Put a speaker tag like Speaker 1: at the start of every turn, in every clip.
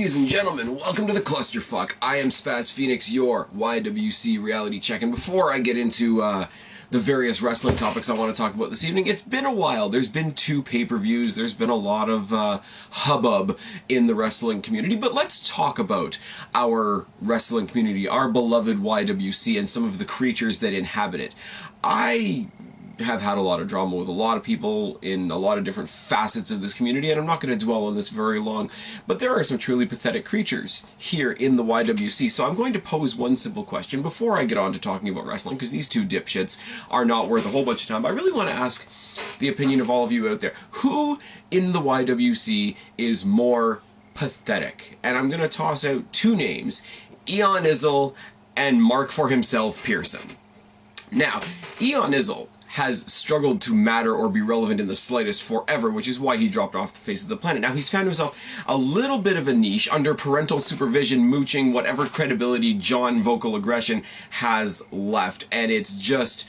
Speaker 1: Ladies and gentlemen, welcome to the Clusterfuck. I am SpazPhoenix, your YWC reality check. And before I get into the various wrestling topics I want to talk about this evening, it's been a while. There's been 2 pay-per-views. There's been a lot of hubbub in the wrestling community. But let's talk about our wrestling community, our beloved YWC, and some of the creatures that inhabit it. I have had a lot of drama with a lot of people in a lot of different facets of this community, and I'm not going to dwell on this very long, but there are some truly pathetic creatures here in the YWC, so I'm going to pose one simple question before I get on to talking about wrestling, because these 2 dipshits are not worth a whole bunch of time. I really want to ask the opinion of all of you out there. Who in the YWC is more pathetic? And I'm going to toss out 2 names, Eon Izzle and Mark for himself Pearson. Now, Eon Izzle has struggled to matter or be relevant in the slightest forever, which is why he dropped off the face of the planet. Now, he's found himself a little bit of a niche under parental supervision, mooching whatever credibility John vocal aggression has left, and it's just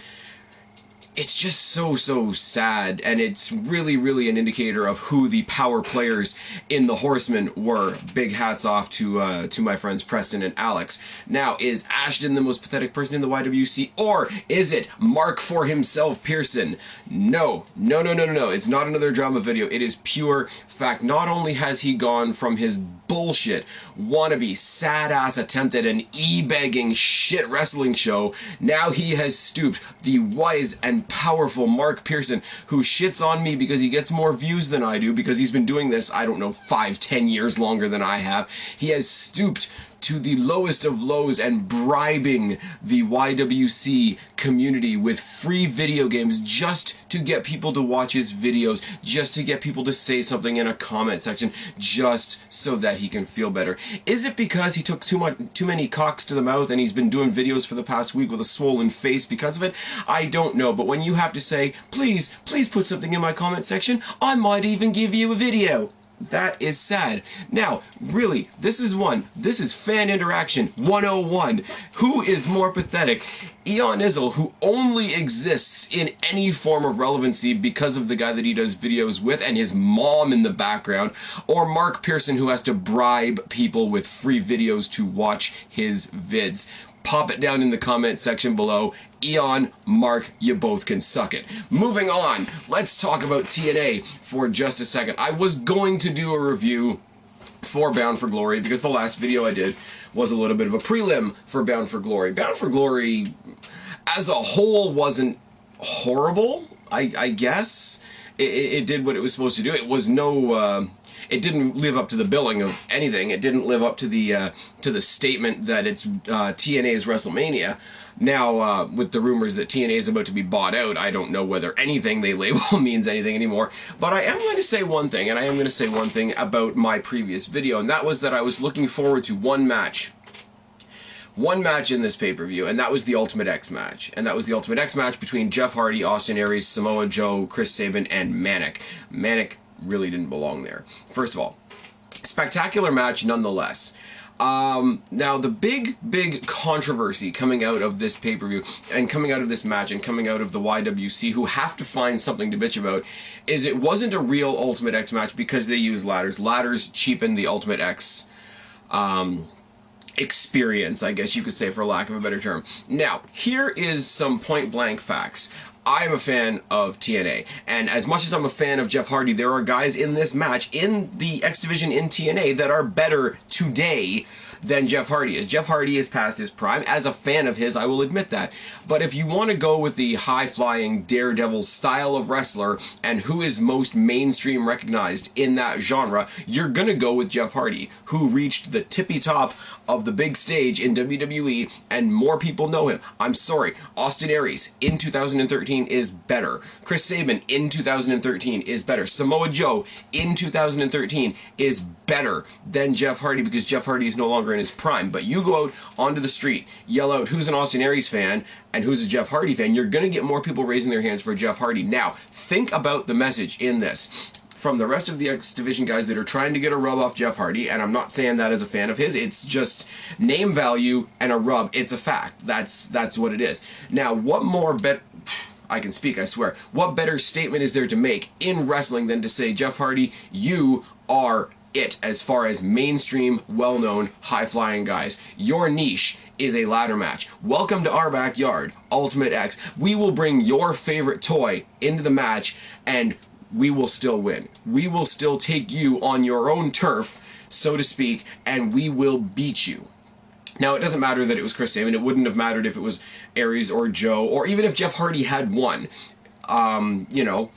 Speaker 1: so sad, and it's really an indicator of who the power players in the Horsemen were. Big hats off to my friends Preston and Alex. Now, is Ashton the most pathetic person in the YWC, or is it Mark for himself Pearson? No. It's not another drama video. It is pure fact. Not only has he gone from his bullshit, wannabe, sad-ass attempt at an e-begging shit wrestling show, now he has stooped. The wise and powerful Mark Pearson, who shits on me because he gets more views than I do, because he's been doing this, I don't know, 5-10 years longer than I have. He has stooped to the lowest of lows and bribing the YWC community with free video games just to get people to watch his videos, just to get people to say something in a comment section, just so that he can feel better. Is it because he took too many cocks to the mouth and he's been doing videos for the past week with a swollen face because of it? I don't know, but when you have to say, please put something in my comment section, I might even give you a video. That is sad. Now, really, this is fan interaction 101. Who is more pathetic? Eon Izzle, who only exists in any form of relevancy because of the guy that he does videos with and his mom in the background, or Mark Pearson, who has to bribe people with free videos to watch his vids? Pop it down in the comment section below. Eon, Mark, you both can suck it. Moving on, let's talk about TNA for just a second. I was going to do a review for Bound for Glory because the last video I did was a little bit of a prelim for Bound for Glory. Bound for Glory as a whole wasn't horrible, I guess. It did what it was supposed to do. It was no... it didn't live up to the billing of anything. It didn't live up to the statement that it's TNA's WrestleMania. Now, with the rumors that TNA is about to be bought out, I don't know whether anything they label means anything anymore. But I am going to say one thing, and I am going to say one thing about my previous video, and that was that I was looking forward to one match in this pay-per-view, and that was the Ultimate X match. And that was the Ultimate X match between Jeff Hardy, Austin Aries, Samoa Joe, Chris Sabin, and Manic. Manic really didn't belong there. First of all, spectacular match nonetheless. Now, the big controversy coming out of this pay-per-view, and coming out of this match, and coming out of the YWC, who have to find something to bitch about, is it wasn't a real Ultimate X match because they used ladders. Ladders cheapen the Ultimate X experience, I guess you could say, for lack of a better term. Now, here is some point-blank facts. I'm a fan of TNA, and as much as I'm a fan of Jeff Hardy, there are guys in this match, in the X Division in TNA, that are better today than Jeff Hardy is. Jeff Hardy is past his prime. As a fan of his, I will admit that. But if you want to go with the high-flying daredevil style of wrestler and who is most mainstream recognized in that genre, you're going to go with Jeff Hardy, who reached the tippy top of the big stage in WWE, and more people know him. I'm sorry, Austin Aries in 2013 is better. Chris Sabin in 2013 is better. Samoa Joe in 2013 is better than Jeff Hardy, because Jeff Hardy is no longer in his prime. But you go out onto the street, yell out who's an Austin Aries fan and who's a Jeff Hardy fan, you're going to get more people raising their hands for Jeff Hardy. Now, think about the message in this from the rest of the X Division guys that are trying to get a rub off Jeff Hardy, and I'm not saying that as a fan of his, it's just name value and a rub. It's a fact. That's what it is. Now, what more I can speak, I swear. What better statement is there to make in wrestling than to say, Jeff Hardy, you are it as far as mainstream, well-known, high-flying guys. Your niche is a ladder match. Welcome to our backyard, Ultimate X. We will bring your favorite toy into the match, and we will still win. We will still take you on your own turf, so to speak, and we will beat you. Now, it doesn't matter that it was Chris Sabin. It wouldn't have mattered if it was Aries or Joe, or even if Jeff Hardy had won. You know,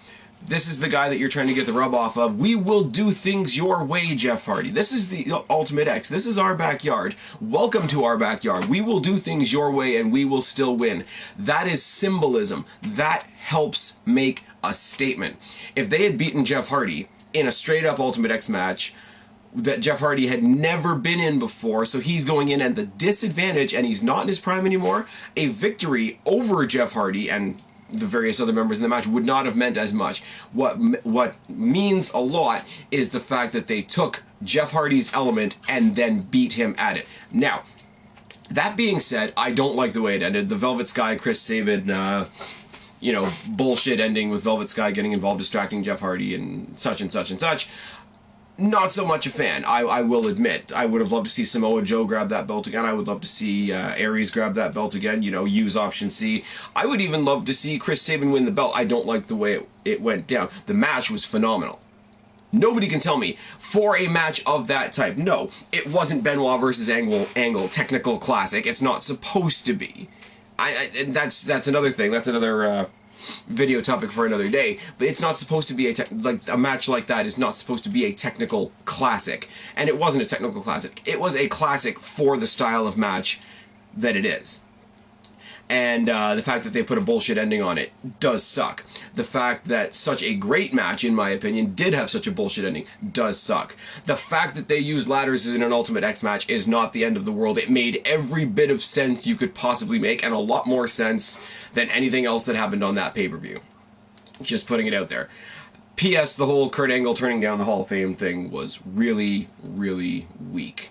Speaker 1: this is the guy that you're trying to get the rub off of. We will do things your way, Jeff Hardy. This is the Ultimate X. This is our backyard. Welcome to our backyard. We will do things your way and we will still win. That is symbolism. That helps make a statement. If they had beaten Jeff Hardy in a straight up Ultimate X match that Jeff Hardy had never been in before, so he's going in at the disadvantage and he's not in his prime anymore, a victory over Jeff Hardy and the various other members in the match would not have meant as much. What means a lot is the fact that they took Jeff Hardy's element and then beat him at it. Now, that being said, I don't like the way it ended. The Velvet Sky, Chris Sabin, you know, bullshit ending with Velvet Sky getting involved, distracting Jeff Hardy and such and such and such. Not so much a fan, I will admit. I would have loved to see Samoa Joe grab that belt again. I would love to see Aries grab that belt again, you know, use option C. I would even love to see Chris Sabin win the belt. I don't like the way it went down. The match was phenomenal. Nobody can tell me, for a match of that type, no, it wasn't Benoit versus Angle technical classic. It's not supposed to be. And that's another thing. That's another video topic for another day, but it's not supposed to be a match like that is not supposed to be a technical classic, and it wasn't a technical classic. It was a classic for the style of match that it is. And the fact that they put a bullshit ending on it does suck. The fact that such a great match, in my opinion, did have such a bullshit ending does suck. The fact that they used ladders in an Ultimate X match is not the end of the world. It made every bit of sense you could possibly make, and a lot more sense than anything else that happened on that pay-per-view. Just putting it out there. P.S. The whole Kurt Angle turning down the Hall of Fame thing was really, really weak.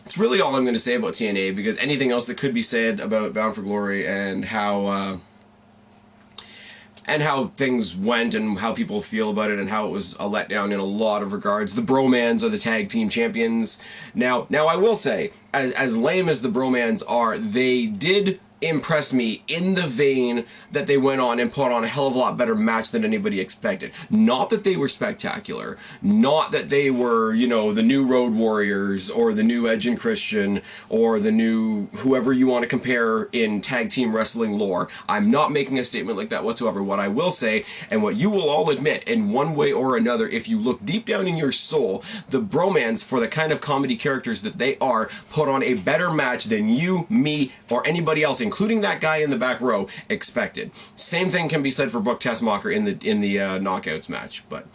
Speaker 1: It's really all I'm going to say about TNA, because anything else that could be said about Bound for Glory and how things went and how people feel about it and how it was a letdown in a lot of regards. The Bromans are the tag team champions. Now I will say, as lame as the Bromans are, they did impress me in the vein that they went on and put on a hell of a lot better match than anybody expected. Not that they were spectacular, not that they were, you know, the new Road Warriors or the new Edge and Christian or the new whoever you want to compare in tag team wrestling lore. I'm not making a statement like that whatsoever. What I will say, and what you will all admit in one way or another, if you look deep down in your soul, the Bromans, for the kind of comedy characters that they are, put on a better match than you, me, or anybody else, including that guy in the back row, expected. Same thing can be said for Brooke Tessmacher in the Knockouts match, but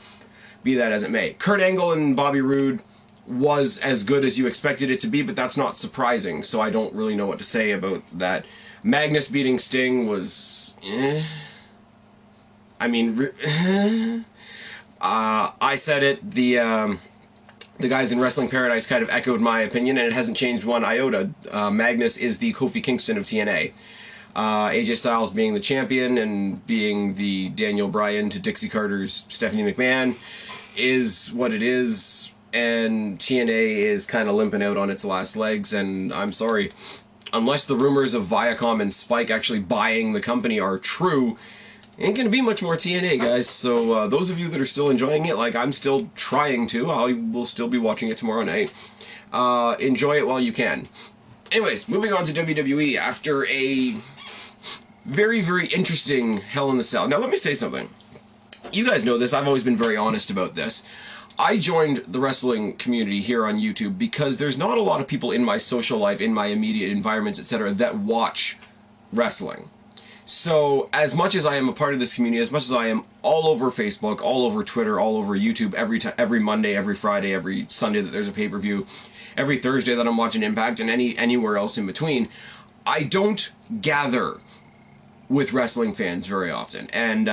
Speaker 1: be that as it may. Kurt Angle and Bobby Roode was as good as you expected it to be, but that's not surprising, so I don't really know what to say about that. Magnus beating Sting was... I mean... I said it, the guys in Wrestling Paradise kind of echoed my opinion, and it hasn't changed one iota. Magnus is the Kofi Kingston of TNA. AJ Styles being the champion and being the Daniel Bryan to Dixie Carter's Stephanie McMahon is what it is, and TNA is kind of limping out on its last legs, and I'm sorry. Unless the rumors of Viacom and Spike actually buying the company are true, ain't gonna be much more TNA, guys. So those of you that are still enjoying it, like I'm still trying to, I will still be watching it tomorrow night. Enjoy it while you can. Anyways, moving on to WWE after a very, very interesting Hell in the Cell. Now, let me say something. You guys know this. I've always been very honest about this. I joined the wrestling community here on YouTube because there's not a lot of people in my social life, in my immediate environments, etc., that watch wrestling. So, as much as I am a part of this community, as much as I am all over Facebook, all over Twitter, all over YouTube, every Monday, every Friday, every Sunday that there's a pay-per-view, every Thursday that I'm watching Impact, and anywhere else in between, I don't gather with wrestling fans very often. And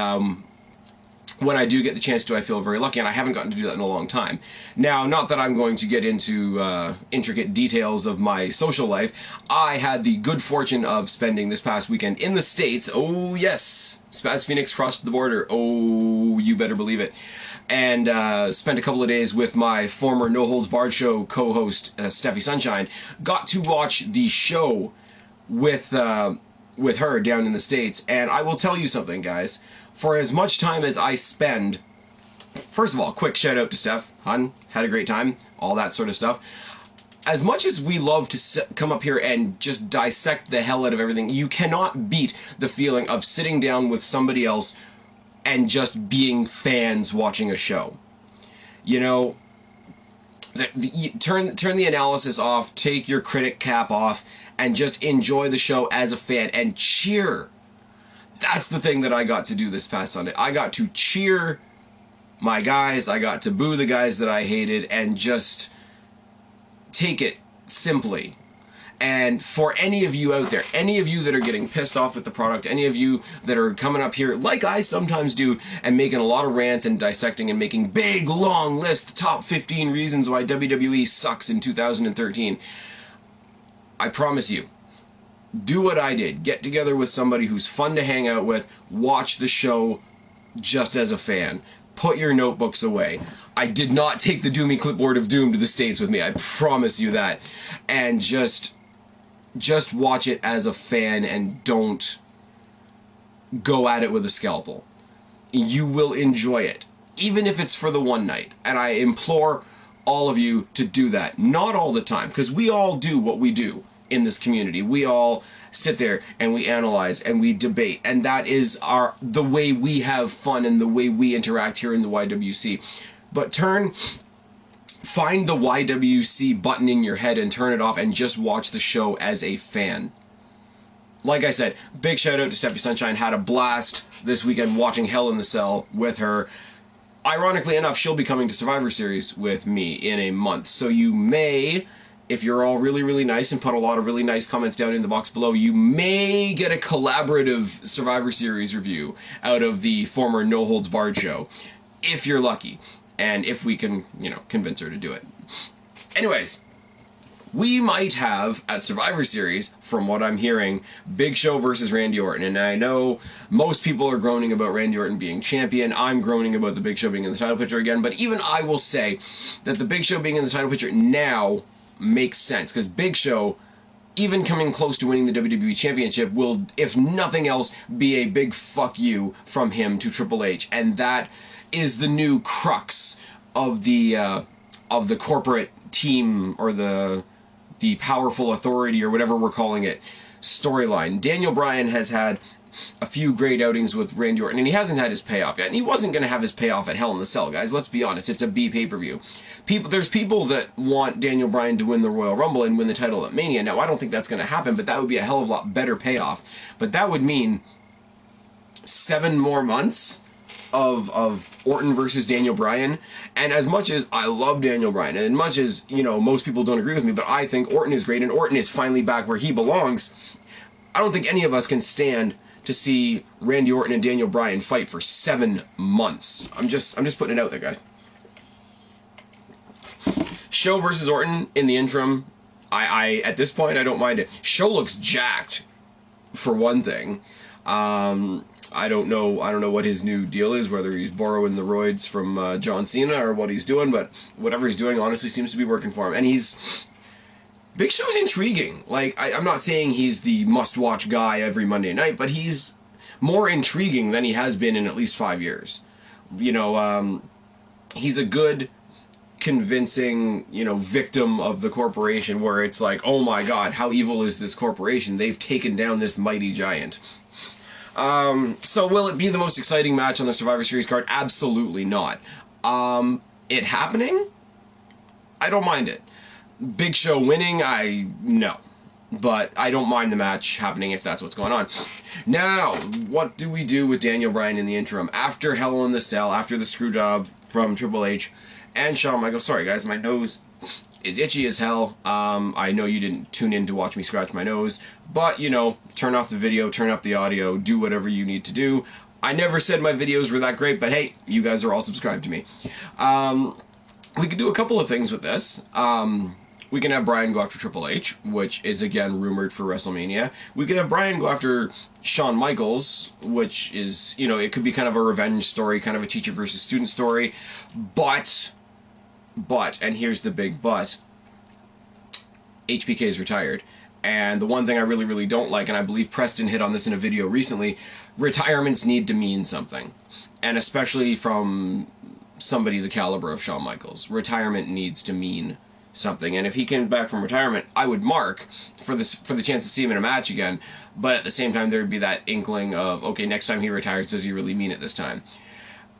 Speaker 1: when I do get the chance to, I feel very lucky, and I haven't gotten to do that in a long time. Now, not that I'm going to get into intricate details of my social life. I had the good fortune of spending this past weekend in the States. Oh, yes! SpazPhoenix crossed the border. Oh, you better believe it. and spent a couple of days with my former No Holds Barred Show co-host, Steffi Sunshine. Got to watch the show with her down in the States, and I will tell you something, guys. For as much time as I spend... First of all, quick shout out to Steph. Hun, had a great time. All that sort of stuff. As much as we love to come up here and just dissect the hell out of everything, you cannot beat the feeling of sitting down with somebody else and just being fans watching a show. You know, turn the analysis off, take your critic cap off, and just enjoy the show as a fan and cheer. That's the thing that I got to do this past Sunday. I got to cheer my guys, I got to boo the guys that I hated, and just take it simply. And for any of you out there, any of you that are getting pissed off with the product, any of you that are coming up here, like I sometimes do, and making a lot of rants and dissecting and making big, long lists, the top 15 reasons why WWE sucks in 2013, I promise you, do what I did. Get together with somebody who's fun to hang out with, watch the show just as a fan. Put your notebooks away. I did not take the Doomy clipboard of doom to the States with me, I promise you that. And just watch it as a fan and don't go at it with a scalpel. You will enjoy it, even if it's for the one night. And I implore all of you to do that. Not all the time, because we all do what we do in this community. We all sit there and we analyze and we debate, and that is the way we have fun and the way we interact here in the YWC. But find the YWC button in your head and turn it off and just watch the show as a fan. Like I said, big shout out to Steffi Sunshine. Had a blast this weekend watching Hell in the Cell with her. Ironically enough, she'll be coming to Survivor Series with me in a month, so you may, if you're all really, really nice and put a lot of really nice comments down in the box below, you may get a collaborative Survivor Series review out of the former No Holds Barred show, if you're lucky, and if we can, you know, convince her to do it. Anyways, we might have, at Survivor Series, from what I'm hearing, Big Show versus Randy Orton. And I know most people are groaning about Randy Orton being champion. I'm groaning about the Big Show being in the title picture again. But even I will say that the Big Show being in the title picture now makes sense, because Big Show, even coming close to winning the WWE Championship, will, if nothing else, be a big fuck you from him to Triple H, and that is the new crux of the corporate team, or the powerful authority, or whatever we're calling it, storyline. Daniel Bryan has had a few great outings with Randy Orton, and he hasn't had his payoff yet. And he wasn't going to have his payoff at Hell in the Cell, guys. Let's be honest. It's a B pay-per-view. There's people that want Daniel Bryan to win the Royal Rumble and win the title at Mania. Now, I don't think that's going to happen, but that would be a hell of a lot better payoff. But that would mean 7 more months of Orton versus Daniel Bryan. And as much as I love Daniel Bryan, and as much as, you know, most people don't agree with me, but I think Orton is great, and Orton is finally back where he belongs, I don't think any of us can stand to see Randy Orton and Daniel Bryan fight for 7 months. I'm just putting it out there, guys. Show versus Orton in the interim, I at this point, I don't mind it. Show looks jacked, for one thing. I don't know what his new deal is, whether he's borrowing the roids from John Cena or what he's doing, but whatever he's doing honestly seems to be working for him. And Big Show's intriguing. Like, I'm not saying he's the must-watch guy every Monday night, but he's more intriguing than he has been in at least 5 years. You know, he's a good, convincing, you know, victim of the corporation, where it's like, oh my god, how evil is this corporation? They've taken down this mighty giant. So will it be the most exciting match on the Survivor Series card? Absolutely not. It happening? I don't mind it. Big Show winning? No. But I don't mind the match happening if that's what's going on. Now, what do we do with Daniel Bryan in the interim? After Hell in the Cell, after the screw job from Triple H and Shawn Michaels. Sorry guys, my nose is itchy as hell. I know you didn't tune in to watch me scratch my nose, but, you know, turn off the video, turn up the audio, do whatever you need to do. I never said my videos were that great, but hey, you guys are all subscribed to me. We could do a couple of things with this. We can have Bryan go after Triple H, which is again rumored for WrestleMania. We could have Bryan go after Shawn Michaels, which is, you know, it could be kind of a revenge story, kind of a teacher versus student story. But, and here's the big but, HBK is retired. And the one thing I really, really don't like, and I believe Preston hit on this in a video recently, retirements need to mean something. And especially from somebody the caliber of Shawn Michaels. Retirement needs to mean something. And if he came back from retirement, I would mark for the chance to see him in a match again. But at the same time, there would be that inkling of, okay, next time he retires, does he really mean it this time?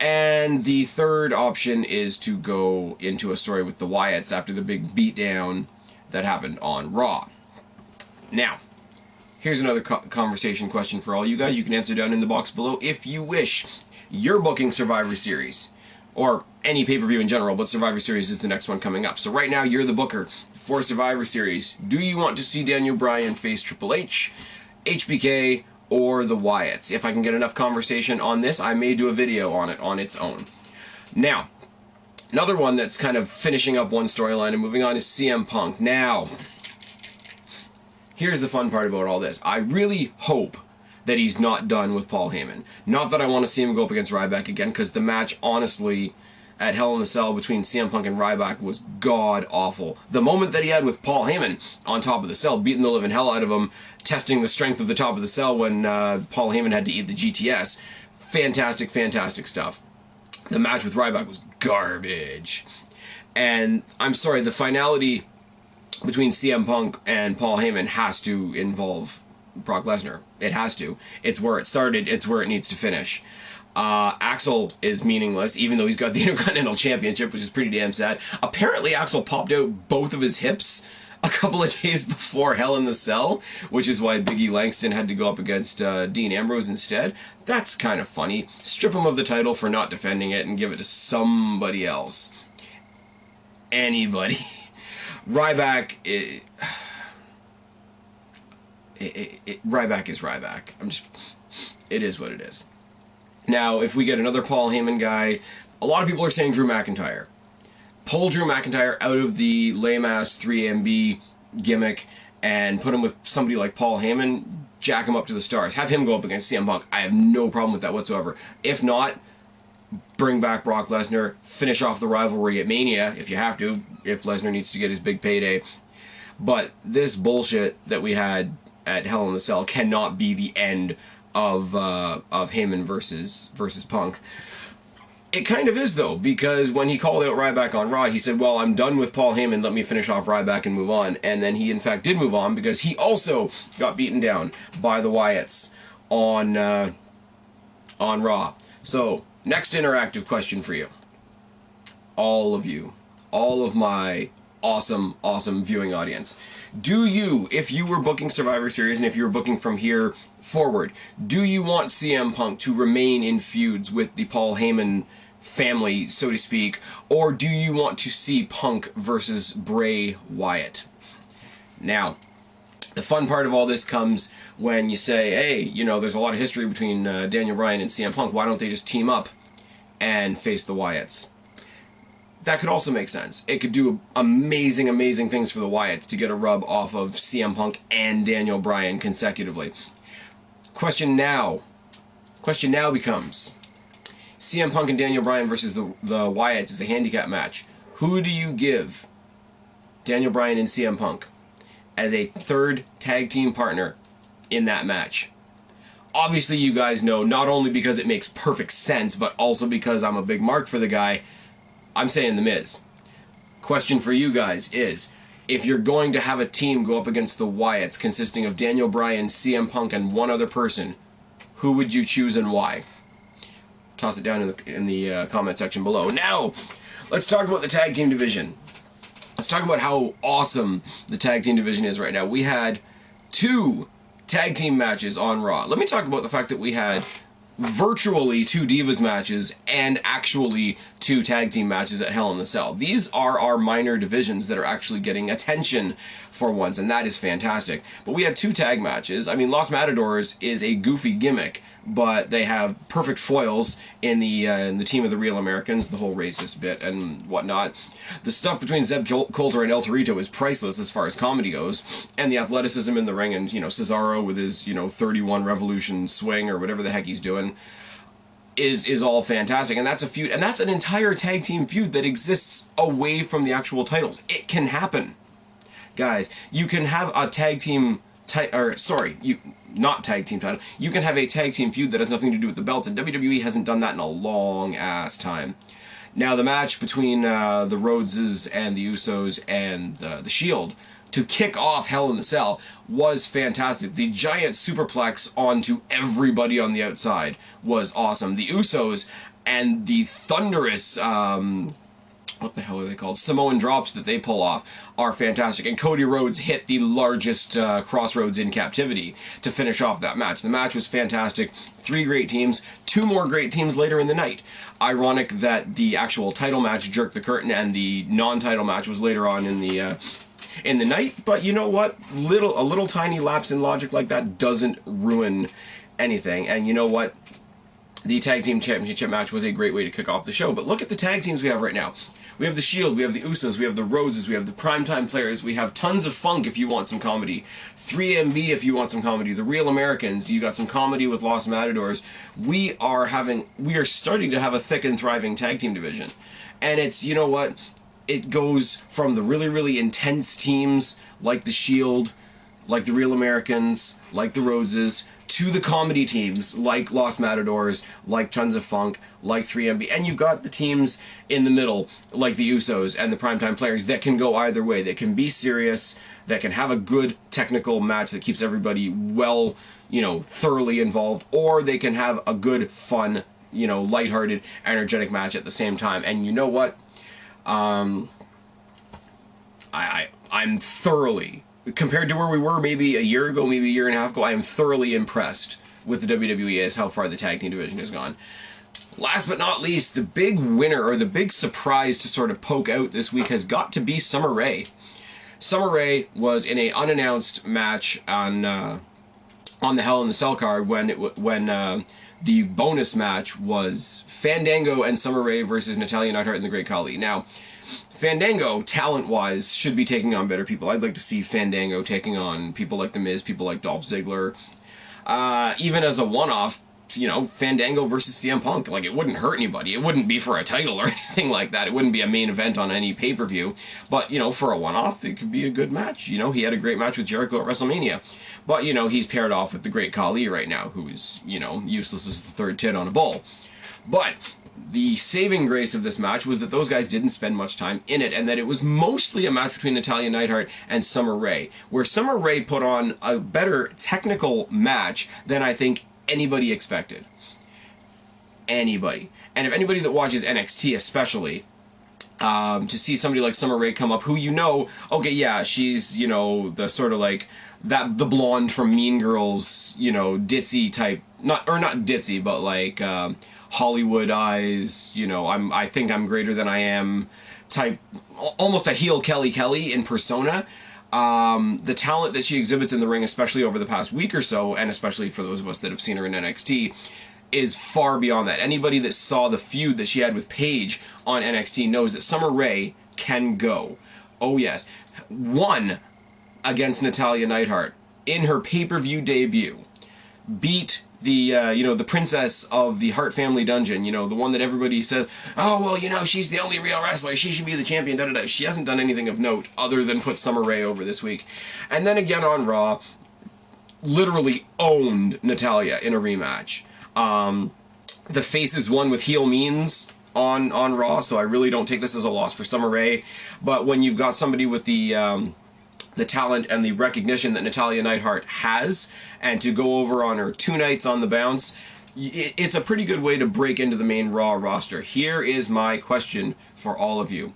Speaker 1: And the third option is to go into a story with the Wyatts after the big beatdown that happened on Raw. Now, here's another conversation question for all you guys. You can answer down in the box below if you wish. You're booking Survivor Series, or any pay-per-view in general, but Survivor Series is the next one coming up. So right now, you're the booker for Survivor Series. Do you want to see Daniel Bryan face Triple H, HBK, or the Wyatts? If I can get enough conversation on this, I may do a video on it on its own. Now, another one that's kind of finishing up one storyline and moving on is CM Punk. Now, here's the fun part about all this. I really hope that he's not done with Paul Heyman. Not that I want to see him go up against Ryback again, because the match, honestly, at Hell in the Cell between CM Punk and Ryback was god-awful. The moment that he had with Paul Heyman on top of the cell, beating the living hell out of him, testing the strength of the top of the cell when Paul Heyman had to eat the GTS. Fantastic, fantastic stuff. The match with Ryback was garbage. And I'm sorry, the finality between CM Punk and Paul Heyman has to involve Brock Lesnar. It has to. It's where it started. It's where it needs to finish. Axel is meaningless, even though he's got the Intercontinental Championship, which is pretty damn sad. Apparently, Axel popped out both of his hips a couple of days before Hell in the Cell, which is why Big E Langston had to go up against Dean Ambrose instead. That's kind of funny. Strip him of the title for not defending it and give it to somebody else. Anybody. Ryback... Ryback is Ryback. It is what it is. Now, if we get another Paul Heyman guy, a lot of people are saying Drew McIntyre. Pull Drew McIntyre out of the lame-ass 3MB gimmick and put him with somebody like Paul Heyman, jack him up to the stars. Have him go up against CM Punk. I have no problem with that whatsoever. If not, bring back Brock Lesnar, finish off the rivalry at Mania, if you have to, if Lesnar needs to get his big payday. But this bullshit that we had at Hell in the Cell cannot be the end of Heyman versus Punk. It kind of is, though, because when he called out Ryback on Raw, he said, well, I'm done with Paul Heyman, let me finish off Ryback and move on. And then he, in fact, did move on, because he also got beaten down by the Wyatts on Raw. So, next interactive question for you. All of you. All of my awesome, awesome viewing audience. Do you, if you were booking Survivor Series, and if you were booking from here forward, do you want CM Punk to remain in feuds with the Paul Heyman family, so to speak, or do you want to see Punk versus Bray Wyatt? Now, the fun part of all this comes when you say, hey, you know, there's a lot of history between Daniel Bryan and CM Punk, why don't they just team up and face the Wyatts? That could also make sense. It could do amazing, amazing things for the Wyatts to get a rub off of CM Punk and Daniel Bryan consecutively. Question now becomes, CM Punk and Daniel Bryan versus the Wyatts is a handicap match. Who do you give Daniel Bryan and CM Punk as a third tag team partner in that match? Obviously, you guys know, not only because it makes perfect sense, but also because I'm a big mark for the guy, I'm saying The Miz. Question for you guys is, if you're going to have a team go up against the Wyatts consisting of Daniel Bryan, CM Punk, and one other person, who would you choose and why? Toss it down in the comment section below. Now, let's talk about the tag team division. Let's talk about how awesome the tag team division is right now. We had 2 tag team matches on Raw. Let me talk about the fact that we had virtually 2 Divas matches and actually 2 tag team matches at Hell in a Cell. These are our minor divisions that are actually getting attention for once, and that is fantastic. But we had 2 tag matches. I mean, Los Matadors is a goofy gimmick, but they have perfect foils in the team of the Real Americans, the whole racist bit and whatnot. The stuff between Zeb Coulter and El Torito is priceless as far as comedy goes, and the athleticism in the ring, and, you know, Cesaro with his, you know, 31 Revolution swing or whatever the heck he's doing is all fantastic. And that's a feud, and that's an entire tag team feud that exists away from the actual titles. It can happen. Guys, you can have a tag team not tag team title. You can have a tag team feud that has nothing to do with the belts, and WWE hasn't done that in a long ass time. Now, the match between the Rhodeses and the Usos and the Shield to kick off Hell in a Cell was fantastic. The giant superplex onto everybody on the outside was awesome. The Usos and the thunderous what the hell are they called? Samoan drops that they pull off are fantastic. And Cody Rhodes hit the largest crossroads in captivity to finish off that match. The match was fantastic. 3 great teams. 2 more great teams later in the night. Ironic that the actual title match jerked the curtain and the non-title match was later on in the night. But you know what? A little tiny lapse in logic like that doesn't ruin anything. And you know what? The Tag Team Championship match was a great way to kick off the show. But look at the tag teams we have right now. We have the Shield, we have the Usos, we have the Rhodeses, we have the Primetime Players, we have tons of funk if you want some comedy, 3MB if you want some comedy, the Real Americans, you got some comedy with Los Matadors. We are starting to have a thick and thriving tag team division. And it's, you know what, it goes from the really, really intense teams like the Shield, like the Real Americans, like the Rhodeses, to the comedy teams like Los Matadors, like Tons of Funk, like 3MB, and you've got the teams in the middle like the Usos and the Primetime Players that can go either way. They can be serious, that can have a good technical match that keeps everybody well, you know, thoroughly involved, or they can have a good, fun, you know, lighthearted, energetic match at the same time. And you know what? I'm thoroughly, compared to where we were maybe a year ago, maybe a year and a half ago, I am thoroughly impressed with the WWE as how far the tag team division has gone. Last but not least, the big winner, or the big surprise to sort of poke out this week, has got to be Summer Rae. Summer Rae was in an unannounced match on the Hell in the Cell card when the bonus match was Fandango and Summer Rae versus Natalya Neidhart and the Great Khali. Now, Fandango, talent-wise, should be taking on better people. I'd like to see Fandango taking on people like The Miz, people like Dolph Ziggler. Even as a one-off, you know, Fandango versus CM Punk. Like, it wouldn't hurt anybody. It wouldn't be for a title or anything like that. It wouldn't be a main event on any pay-per-view. But, you know, for a one-off, it could be a good match. You know, he had a great match with Jericho at WrestleMania. But, you know, he's paired off with the Great Khali right now, who is, you know, useless as the third tit on a bull. But the saving grace of this match was that those guys didn't spend much time in it, and that it was mostly a match between Natalya Neidhart and Summer Rae, where Summer Rae put on a better technical match than I think anybody expected. Anybody. And if anybody that watches NXT especially, to see somebody like Summer Rae come up, who you know, okay, yeah, she's, you know, the sort of like, the blonde from Mean Girls, you know, ditzy type, not ditzy, but like, Hollywood eyes, you know, I think I'm greater than I am type, almost a heel Kelly in persona. The talent that she exhibits in the ring, especially over the past week or so, and especially for those of us that have seen her in NXT, is far beyond that. Anybody that saw the feud that she had with Paige on NXT knows that Summer Rae can go. Oh yes. Won against Natalya Neidhart in her pay-per-view debut. Beat the, you know, the princess of the Hart family dungeon, you know, the one that everybody says, oh, well, you know, she's the only real wrestler, she should be the champion, da-da-da. She hasn't done anything of note other than put Summer Rae over this week. And then again on Raw, literally owned Natalya in a rematch. The faces won with heel means on Raw, so I really don't take this as a loss for Summer Rae. But when you've got somebody with the talent and the recognition that Natalya Neidhart has, and to go over on her 2 nights on the bounce, it's a pretty good way to break into the main Raw roster. Here is my question for all of you,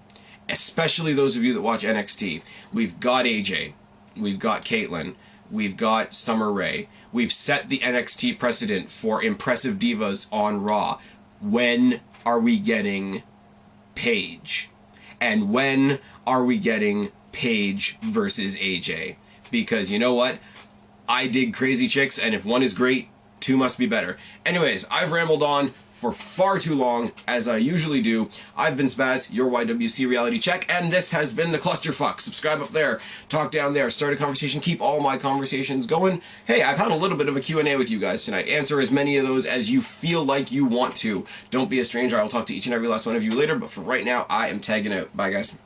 Speaker 1: especially those of you that watch NXT. We've got AJ, we've got Caitlyn, We've got Summer Rae. We've set the NXT precedent for impressive divas on Raw. When are we getting Paige? And when are we getting Paige versus AJ? Because you know what? I dig crazy chicks, and if one is great, two must be better. Anyways, I've rambled on for far too long, as I usually do. I've been Spaz, your YWC Reality Check, and this has been the Clusterfuck. Subscribe up there, talk down there, start a conversation, keep all my conversations going. Hey, I've had a little bit of a Q&A with you guys tonight. Answer as many of those as you feel like you want to. Don't be a stranger. I will talk to each and every last one of you later, but for right now, I am tagging out. Bye, guys.